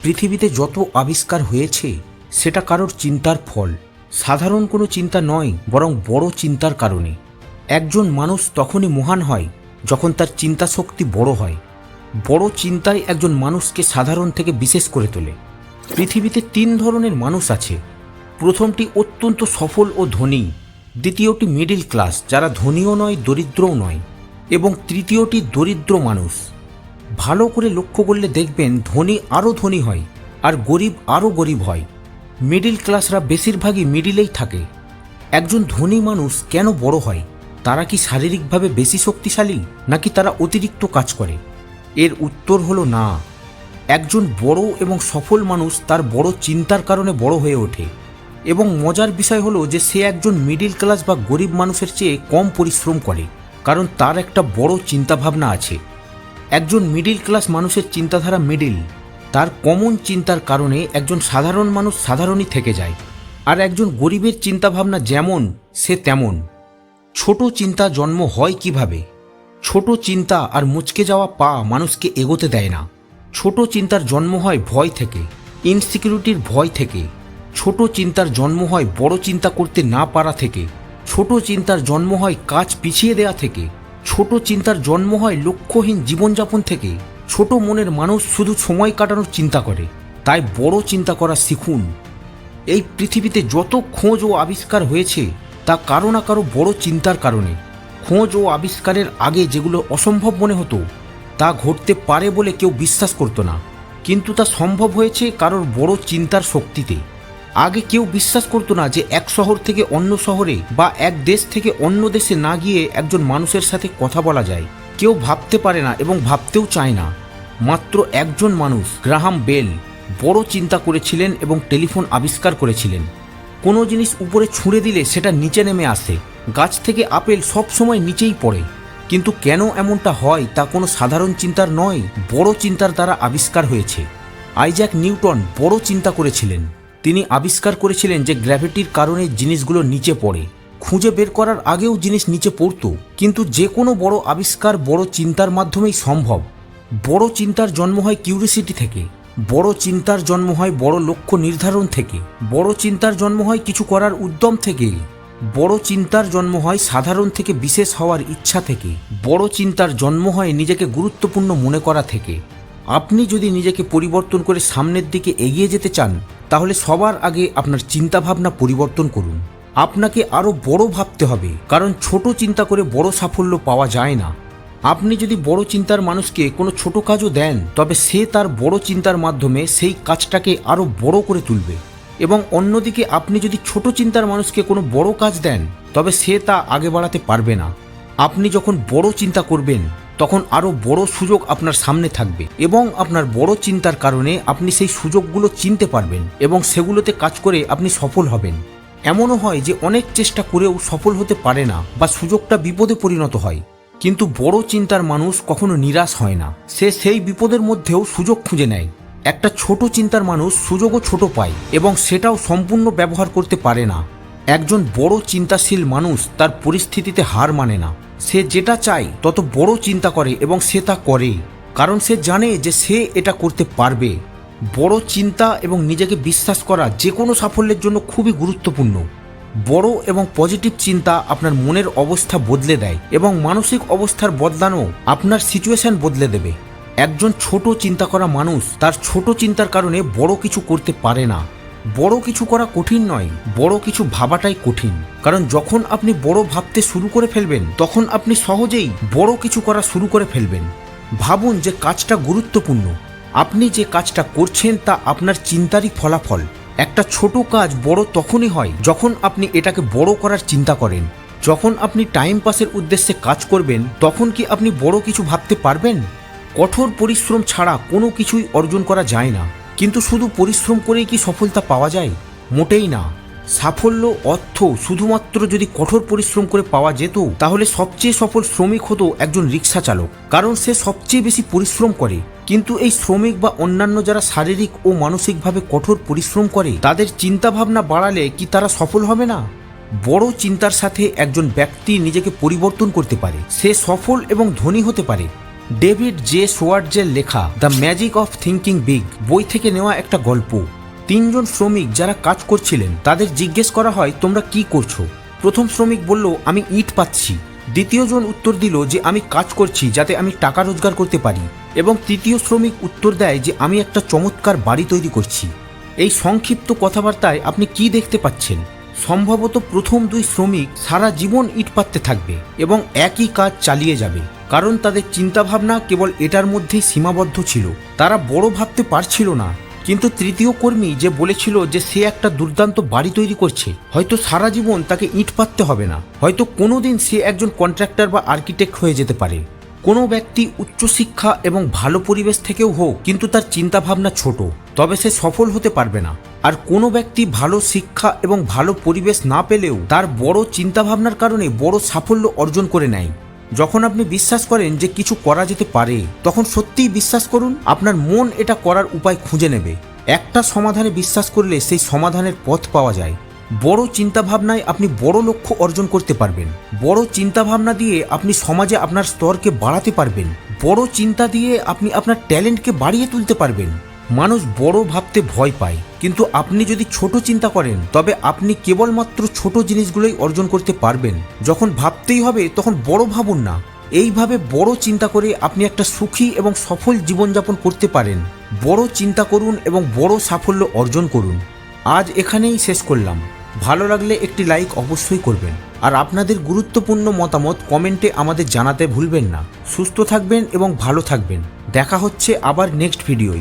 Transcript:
পৃথিবীতে যত আবিষ্কার হয়েছে সেটা কারোর চিন্তার ফল। সাধারণ কোনো চিন্তা নয়, বরং বড় চিন্তার কারণে। একজন মানুষ তখনই মহান হয় যখন তার চিন্তা শক্তি বড় হয়। বড় চিন্তাই একজন মানুষকে সাধারণ থেকে বিশেষ করে তোলে। পৃথিবীতে 3 ধরনের মানুষ আছে। প্রথমটি অত্যন্ত সফল ও ধনী, দ্বিতীয়টি মিডিল ক্লাস যারা ধনীও নয় দরিদ্রও নয়, এবং তৃতীয়টি দরিদ্র মানুষ। ভালো করে লক্ষ্য করলে দেখবেন ধনী আরও ধনী হয় আর গরিব আরও গরিব হয়। মিডিল ক্লাসরা বেশিরভাগই মিডিলেই থাকে। একজন ধনী মানুষ কেন বড় হয়? তারা কি শারীরিকভাবে বেশি শক্তিশালী, নাকি তারা অতিরিক্ত কাজ করে? এর উত্তর হলো না। একজন বড় এবং সফল মানুষ তার বড় চিন্তার কারণে বড় হয়ে ওঠে। এবং মজার বিষয় হলো যে সে একজন মিডিল ক্লাস বা গরিব মানুষের চেয়ে কম পরিশ্রম করে, কারণ তার একটা বড় চিন্তাভাবনা আছে। একজন মিডিল ক্লাস মানুষের চিন্তাধারা মিডিল, তার কমন চিন্তার কারণে একজন সাধারণ মানুষ সাধারণই থেকে যায়। আর একজন গরিবের চিন্তাভাবনা যেমন সে তেমন। ছোট চিন্তা জন্ম হয় কিভাবে? ছোট চিন্তা আর মুচকে যাওয়া পা মানুষকে এগোতে দেয় না। ছোট চিন্তার জন্ম হয় ভয় থেকে, ইনসিকিউরিটির ভয় থেকে। ছোট চিন্তার জন্ম হয় বড় চিন্তা করতে না পারা থেকে। ছোট চিন্তার জন্ম হয় কাজ পিছিয়ে দেয়া থেকে। ছোট চিন্তার জন্ম হয় লক্ষ্যহীন জীবনযাপন থেকে। ছোট মনের মানুষ শুধু সময় কাটানোর চিন্তা করে। তাই বড় চিন্তা করা শিখুন। এই পৃথিবীতে যত খোঁজ ও আবিষ্কার হয়েছে তা কারো না কারো বড় চিন্তার কারণে। খোঁজ ও আবিষ্কারের আগে যেগুলো অসম্ভব মনে হতো তা ঘটতে পারে বলে কেউ বিশ্বাস করতো না, কিন্তু তা সম্ভব হয়েছে কারোর বড় চিন্তার শক্তিতে। আগে কেউ বিশ্বাস করতো না যে এক শহর থেকে অন্য শহরে বা এক দেশ থেকে অন্য দেশে না গিয়ে একজন মানুষের সাথে কথা বলা যায়। কেউ ভাবতে পারে না এবং ভাবতেও চায় না। মাত্র একজন মানুষ, গ্রাহাম বেল, বড় চিন্তা করেছিলেন এবং টেলিফোন আবিষ্কার করেছিলেন। কোনো জিনিস উপরে ছুঁড়ে দিলে সেটা নিচে নেমে আসে। গাছ থেকে আপেল সব সময় নিচেই পড়ে। কিন্তু কেন এমনটা হয় তা কোনো সাধারণ চিন্তার নয়, বড় চিন্তার দ্বারা আবিষ্কার হয়েছে। আইজ্যাক নিউটন বড় চিন্তা করেছিলেন। তিনি আবিষ্কার করেছিলেন যে গ্র্যাভিটির কারণে জিনিসগুলো নিচে পড়ে। খুঁজে বের করার আগেও জিনিস নিচে পড়তো। কিন্তু যে কোনো বড় আবিষ্কার বড় চিন্তার মাধ্যমেই সম্ভব। বড় চিন্তার জন্ম হয় কিউরিসিটি থেকে। বড় চিন্তার জন্ম হয় বড় লক্ষ্য নির্ধারণ থেকে। বড় চিন্তার জন্ম হয় কিছু করার উদ্যম থেকে। বড় চিন্তার জন্ম হয় সাধারণ থেকে বিশেষ হওয়ার ইচ্ছা থেকে। বড় চিন্তার জন্ম হয় নিজেকে গুরুত্বপূর্ণ মনে করা থেকে। আপনি যদি নিজেকে পরিবর্তন করে সামনের দিকে এগিয়ে যেতে চান, তাহলে সবার আগে আপনার চিন্তাভাবনা পরিবর্তন করুন। আপনাকে আরও বড় ভাবতে হবে, কারণ ছোট চিন্তা করে বড় সাফল্য পাওয়া যায় না। আপনি যদি বড় চিন্তার মানুষকে কোনো ছোট কাজও দেন, তবে সে তার বড় চিন্তার মাধ্যমে সেই কাজটাকে আরও বড় করে তুলবে। এবং অন্যদিকে আপনি যদি ছোট চিন্তার মানুষকে কোনো বড় কাজ দেন, তবে সে তা আগে বাড়াতে পারবে না। আপনি যখন বড় চিন্তা করবেন, তখন আরও বড় সুযোগ আপনার সামনে থাকবে এবং আপনার বড় চিন্তার কারণে আপনি সেই সুযোগগুলো চিনতে পারবেন এবং সেগুলোতে কাজ করে আপনি সফল হবেন। এমনও হয় যে অনেক চেষ্টা করেও সফল হতে পারে না বা সুযোগটা বিপদে পরিণত হয়। কিন্তু বড় চিন্তার মানুষ কখনো নিরাশ হয় না। সে সেই বিপদের মধ্যেও সুযোগ খুঁজে নেয়। একটা ছোট চিন্তার মানুষ সুযোগও ছোট পায় এবং সেটাও সম্পূর্ণ ব্যবহার করতে পারে না। একজন বড় চিন্তাশীল মানুষ তার পরিস্থিতিতে হার মানে না। সে যেটা চায় তত বড় চিন্তা করে এবং সে তা করে, কারণ সে জানে যে সে এটা করতে পারবে। বড় চিন্তা এবং নিজেকে বিশ্বাস করা যে কোনো সাফল্যের জন্য খুবই গুরুত্বপূর্ণ। বড় এবং পজিটিভ চিন্তা আপনার মনের অবস্থা বদলে দেয় এবং মানসিক অবস্থার বদলানো আপনার সিচুয়েশন বদলে দেবে। একজন ছোট চিন্তা করা মানুষ তার ছোট চিন্তার কারণে বড় কিছু করতে পারে না। বড় কিছু করা কঠিন নয়, বড় কিছু ভাবাটাই কঠিন। কারণ যখন আপনি বড় ভাবতে শুরু করে ফেলবেন, তখন আপনি সহজেই বড় কিছু করা শুরু করে ফেলবেন। ভাবুন যে কাজটা গুরুত্বপূর্ণ। আপনি যে কাজটা করছেন তা আপনার চিন্তারই ফলাফল। একটা ছোট কাজ বড় তখনই হয় যখন আপনি এটাকে বড় করার চিন্তা করেন। যখন আপনি টাইম পাসের উদ্দেশ্যে কাজ করবেন, তখন কি আপনি বড় কিছু ভাবতে পারবেন? কঠোর পরিশ্রম ছাড়া কোনো কিছুই অর্জন করা যায় না। কিন্তু শুধু পরিশ্রম করেই কি সফলতা পাওয়া যায়? মোটেই না। সাফল্য, অর্থ শুধুমাত্র যদি কঠোর পরিশ্রম করে পাওয়া যেত, তাহলে সবচেয়ে সফল শ্রমিক হতো একজন রিক্সা চালক, কারণ সে সবচেয়ে বেশি পরিশ্রম করে। কিন্তু এই শ্রমিক বা অন্যান্য যারা শারীরিক ও মানসিকভাবে কঠোর পরিশ্রম করে, তাদের চিন্তাভাবনা বাড়ালে কি তারা সফল হবে না? বড় চিন্তার সাথে একজন ব্যক্তি নিজেকে পরিবর্তন করতে পারে। সে সফল এবং ধনী হতে পারে। ডেভিড জে সোয়ার্টজের লেখা the magic of thinking big বই থেকে নেওয়া একটা গল্প। 3 জন শ্রমিক যারা কাজ করছিলেন তাদের জিজ্ঞেস করা হয়, তোমরা কি করছো? প্রথম শ্রমিক বলল, আমি ইট পাচ্ছি। দ্বিতীয় জন উত্তর দিল যে আমি কাজ করছি যাতে আমি টাকা রোজগার করতে পারি, এবং তৃতীয় শ্রমিক উত্তর দেয় যে আমি একটা চমৎকার বাড়ি তৈরি করছি। এই সংক্ষিপ্ত কথাবার্তায় আপনি কি দেখতে পাচ্ছেন? সম্ভবত প্রথম 2 শ্রমিক সারা জীবন ইট পাততে থাকবে এবং একই কাজ চালিয়ে যাবে, কারণ তাদের চিন্তাভাবনা কেবল এটার মধ্যেই সীমাবদ্ধ ছিল। তারা বড় ভাবতে পারছিল না। কিন্তু তৃতীয় কর্মী যে বলেছিল যে সে একটা দুর্দান্ত বাড়ি তৈরি করছে, হয়তো সারা জীবন তাকে ইট পাততে হবে না, হয়তো কোনোদিন সে একজন কন্ট্রাক্টর বা আর্কিটেক্ট হয়ে যেতে পারে। কোনো ব্যক্তি উচ্চশিক্ষা এবং ভালো পরিবেশ থেকেও হোক, কিন্তু তার চিন্তাভাবনা ছোট, তবে সে সফল হতে পারবে না। আর কোনো ব্যক্তি ভালো শিক্ষা এবং ভালো পরিবেশ না পেলেও তার বড় চিন্তাভাবনার কারণে বড় সাফল্য অর্জন করে নেয়। যখন আপনি বিশ্বাস করেন যে কিছু করা যেতে পারে, তখন সত্যিই বিশ্বাস করুন, আপনার মন এটা করার উপায় খুঁজে নেবে। একটা সমাধানে বিশ্বাস করলে সেই সমাধানের পথ পাওয়া যায়। বড় চিন্তাভাবনায় আপনি বড় লক্ষ্য অর্জন করতে পারবেন। বড় চিন্তাভাবনা দিয়ে আপনি সমাজে আপনার স্তরকে বাড়াতে পারবেন। বড় চিন্তা দিয়ে আপনি আপনার ট্যালেন্টকে বাড়িয়ে তুলতে পারবেন। মানুষ বড় ভাবতে ভয় পায়, কিন্তু আপনি যদি ছোট চিন্তা করেন তবে আপনি কেবলমাত্র ছোট জিনিসগুলোই অর্জন করতে পারবেন। যখন ভাবতেই হবে তখন বড় ভাবুন না। এইভাবে বড় চিন্তা করে আপনি একটা সুখী এবং সফল জীবনযাপন করতে পারেন। বড় চিন্তা করুন এবং বড় সাফল্য অর্জন করুন। আজ এখানেই শেষ করলাম। ভালো লাগলে একটি লাইক অবশ্যই করবেন, আর আপনাদের গুরুত্বপূর্ণ মতামত কমেন্টে আমাদের জানাতে ভুলবেন না। সুস্থ থাকবেন এবং ভালো থাকবেন। দেখা হচ্ছে আবার নেক্সট ভিডিওয়।